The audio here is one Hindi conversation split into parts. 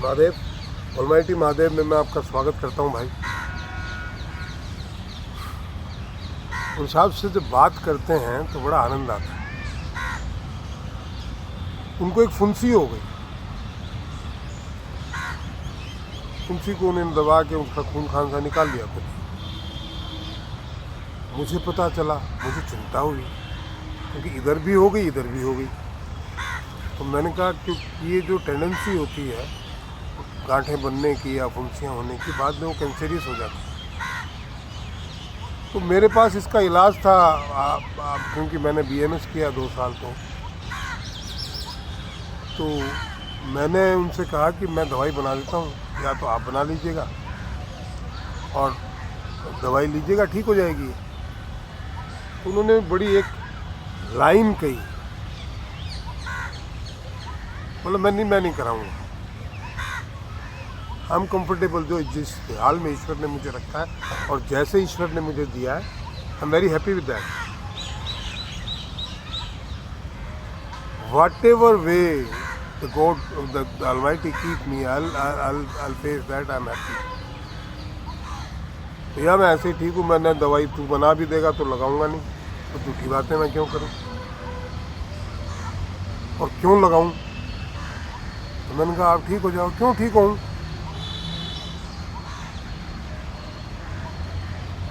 महादेव, ऑलमाइटी महादेव में मैं आपका स्वागत करता हूं भाई। उन साहब से जब बात करते हैं तो बड़ा आनंद आता है। उनको एक फुंसी हो गई, फुंसी को उन्होंने दबा के उसका खून खांसा निकाल लिया खुद। मुझे पता चला, मुझे चिंता हुई क्योंकि इधर भी हो गई इधर भी हो गई। तो मैंने कहा कि ये जो टेंडेंसी होती है गांठें बनने की या फुंसियाँ होने की, बाद में वो कैंसरियस हो जाती है। तो मेरे पास इसका इलाज था, क्योंकि मैंने BMS किया 2 साल तो मैंने उनसे कहा कि मैं दवाई बना देता हूँ, या तो आप बना लीजिएगा और दवाई लीजिएगा, ठीक हो जाएगी। तो उन्होंने बड़ी एक लाइन कही, बोला मैं नहीं कराऊंगा। आई एम कंफर्टेबल जो जिस हाल में ईश्वर ने मुझे रखा है और जैसे ईश्वर ने मुझे दिया है, I am very happy with that. What ever way the God the almighty keep me, I'll face that, I am happy. भैया मैं ऐसे ही ठीक हूँ, मैंने दवाई तू बना भी देगा तो लगाऊंगा नहीं, तो झूठी बातें मैं क्यों करूँ और क्यों लगाऊं। तो मैंने कहा आप ठीक हो जाओ। क्यों ठीक हूँ?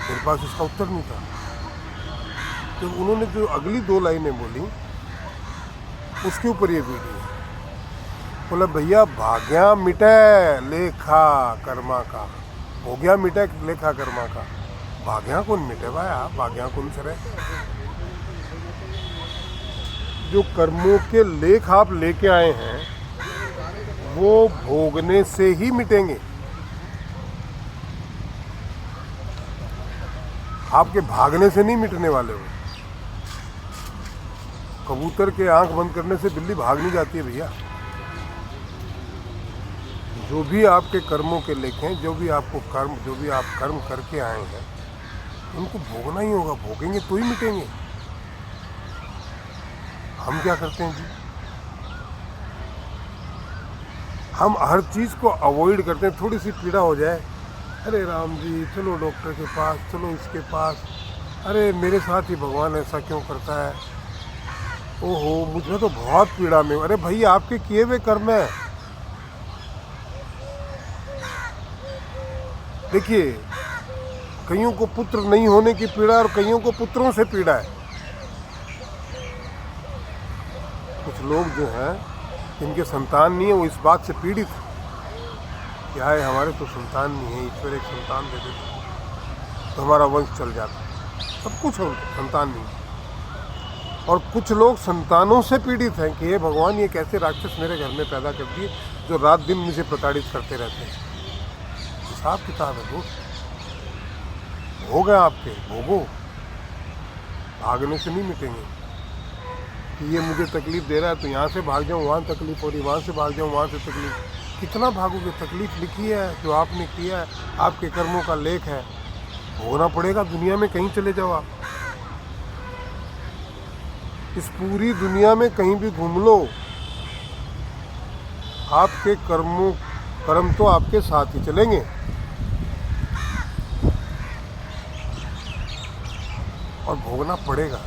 मेरे पास इसका उत्तर नहीं था। तो उन्होंने जो अगली 2 लाइनें बोली उसके ऊपर ये वीडियो, बोला भैया भाग्या मिटे लेखा कर्मा का, हो गया मिटे लेखा कर्मा का, भाग्या कौन मिटे भाया, भाग्या कौन सरे। जो कर्मों के लेख आप लेके आए हैं वो भोगने से ही मिटेंगे, आपके भागने से नहीं मिटने वाले हो। कबूतर के आंख बंद करने से बिल्ली भाग नहीं जाती है भैया। जो भी आपके कर्मों के लेख हैं, जो भी आप कर्म करके आए हैं, उनको भोगना ही होगा, भोगेंगे तो ही मिटेंगे। हम क्या करते हैं जी, हम हर चीज़ को अवॉइड करते हैं। थोड़ी सी पीड़ा हो जाए, अरे राम जी चलो डॉक्टर के पास, चलो इसके पास, अरे मेरे साथ ही भगवान ऐसा क्यों करता है, ओहो मुझे तो बहुत पीड़ा में। अरे भाई आपके किए हुए कर्म है। देखिए कईयों को पुत्र नहीं होने की पीड़ा और कईयों को पुत्रों से पीड़ा है। कुछ लोग जो हैं जिनके संतान नहीं है वो इस बात से पीड़ित है, क्या है हमारे तो संतान नहीं है, ईश्वर एक संतान दे देते तो हमारा वंश चल जाता। सब कुछ हो, संतान नहीं है। और कुछ लोग संतानों से पीड़ित हैं कि हे भगवान ये कैसे राक्षस मेरे घर में पैदा कर दिए जो रात दिन मुझे प्रताड़ित करते रहते हैं। हिसाब किताब है दोस्त, हो गए आपके, भोगो, भागने से नहीं मिटेंगे। कि ये मुझे तकलीफ़ दे रहा है तो यहाँ से भाग जाऊँ, वहाँ तकलीफ़ हो रही, वहाँ से भाग जाऊँ, वहाँ से तकलीफ़। कितना भागोगे? तकलीफ़ लिखी है जो आपने किया है, आपके कर्मों का लेख है, भोगना पड़ेगा। दुनिया में कहीं चले जाओ आप, इस पूरी दुनिया में कहीं भी घूम लो, आपके कर्म तो आपके साथ ही चलेंगे। और भोगना पड़ेगा,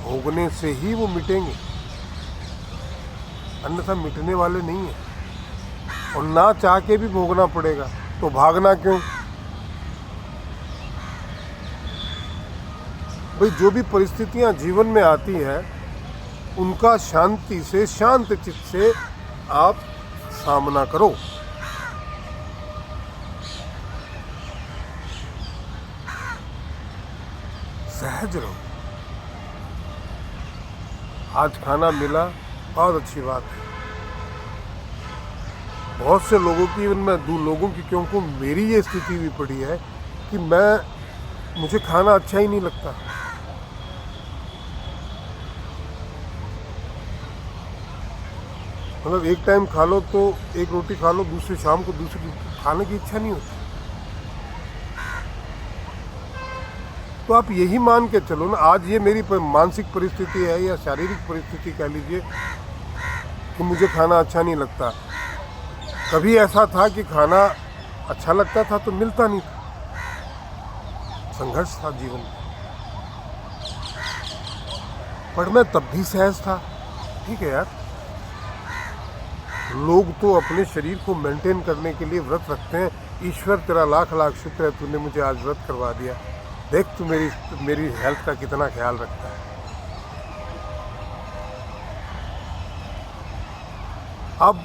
भोगने से ही वो मिटेंगे, अन्यथा मिटने वाले नहीं है। और ना चाह के भी भोगना पड़ेगा, तो भागना क्यों भाई। जो भी परिस्थितियां जीवन में आती है उनका शांति से, शांत चित्त से आप सामना करो। सहज रहो। आज खाना मिला, बहुत अच्छी बात है। बहुत से लोगों की, मैं 2 लोगों की, क्योंकि मेरी ये स्थिति भी पड़ी है कि मुझे खाना अच्छा ही नहीं लगता। मतलब एक टाइम खा लो तो एक रोटी खा लो, दूसरी शाम को दूसरी खाने की इच्छा नहीं होती। तो आप यही मान के चलो ना, आज ये मेरी मानसिक परिस्थिति है या शारीरिक परिस्थिति कह लीजिए कि मुझे खाना अच्छा नहीं लगता। कभी ऐसा था कि खाना अच्छा लगता था तो मिलता नहीं था। संघर्ष था जीवन में, पर मैं तब भी सहज था। ठीक है यार, लोग तो अपने शरीर को मेंटेन करने के लिए व्रत रखते हैं। ईश्वर तेरा लाख लाख शुक्र है, तूने मुझे आज व्रत करवा दिया। देख तू मेरी हेल्थ का कितना ख्याल रखता है। अब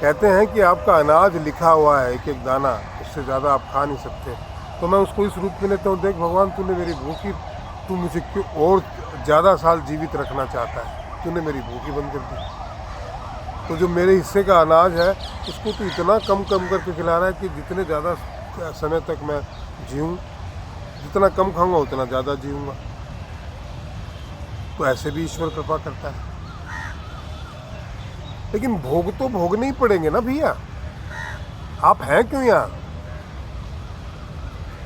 कहते हैं कि आपका अनाज लिखा हुआ है एक एक दाना, उससे ज़्यादा आप खा नहीं सकते। तो मैं उसको इस रूप में लेता हूँ, देख भगवान तूने मेरी भूखी, तू मुझे क्यों और ज़्यादा साल जीवित रखना चाहता है, तूने मेरी भूखी बंद कर दी। तो जो मेरे हिस्से का अनाज है उसको तू इतना कम करके खिला रहा है कि जितने ज़्यादा समय तक मैं जीऊँ, जितना कम खाऊंगा उतना ज़्यादा जीऊँगा। तो ऐसे भी ईश्वर कृपा करता है। लेकिन भोग तो भोगने ही पड़ेंगे ना भैया। आप हैं क्यों यहाँ?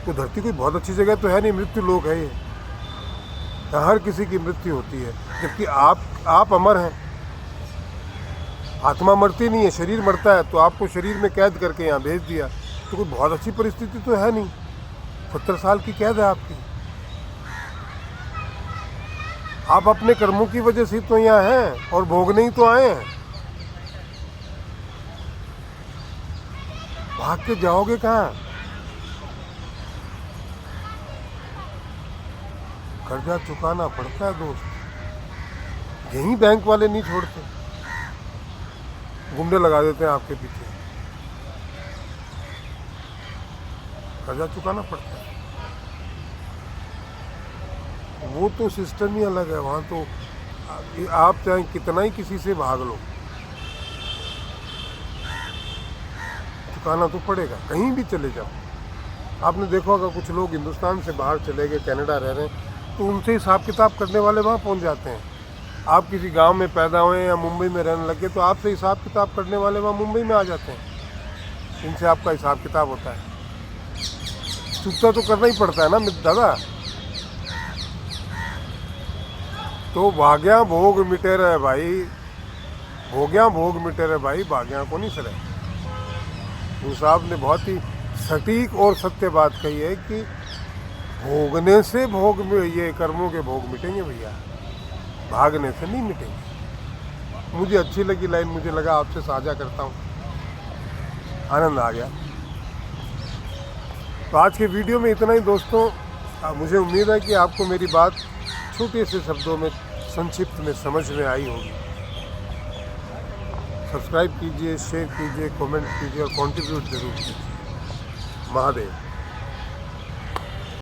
तो धरती कोई बहुत अच्छी जगह तो है नहीं, मृत्यु लोक है ये। यहाँ हर किसी की मृत्यु होती है, जबकि आप अमर हैं। आत्मा मरती नहीं है, शरीर मरता है। तो आपको शरीर में कैद करके यहाँ भेज दिया, तो कोई बहुत अच्छी परिस्थिति तो है नहीं। 70 साल की कैद है आपकी। आप अपने कर्मों की वजह से तो यहाँ हैं और भोगने ही तो आए हैं। भाग के जाओगे कहाँ? कर्जा चुकाना पड़ता है दोस्त। यही बैंक वाले नहीं छोड़ते, गुंडे लगा देते हैं आपके पीछे। कर्जा चुकाना पड़ता है। वो तो सिस्टम ही अलग है। वहाँ तो आप चाहे कितना ही किसी से भाग लो, चुकाना तो पड़ेगा, कहीं भी चले जाओ। आपने देखा होगा कुछ लोग हिंदुस्तान से बाहर चले गए, कनाडा रह रहे हैं, तो उनसे हिसाब किताब करने वाले वहाँ पहुँच जाते हैं। आप किसी गांव में पैदा हुए या मुंबई में रहने लगे तो आपसे हिसाब किताब करने वाले वहाँ मुंबई में आ जाते हैं। इनसे आपका हिसाब किताब होता है। चुकता तो करना ही पड़ता है ना दादा। तो भाग्या भोग मिटे रहे भाई, भोग्या भोग मिटे रहे भाई, भाग्या को नहीं सरे। गुरु साहब ने बहुत ही सटीक और सत्य बात कही है कि भोगने से भोग में ये कर्मों के भोग मिटेंगे भैया, भागने से नहीं मिटेंगे। मुझे अच्छी लगी लाइन, मुझे लगा आपसे साझा करता हूँ, आनंद आ गया। तो आज के वीडियो में इतना ही दोस्तों। मुझे उम्मीद है कि आपको मेरी बात छोटे से शब्दों में संक्षिप्त में समझ में आई होगी। सब्सक्राइब कीजिए, शेयर कीजिए, कमेंट कीजिए और कंट्रीब्यूट जरूर कीजिए। महादेव।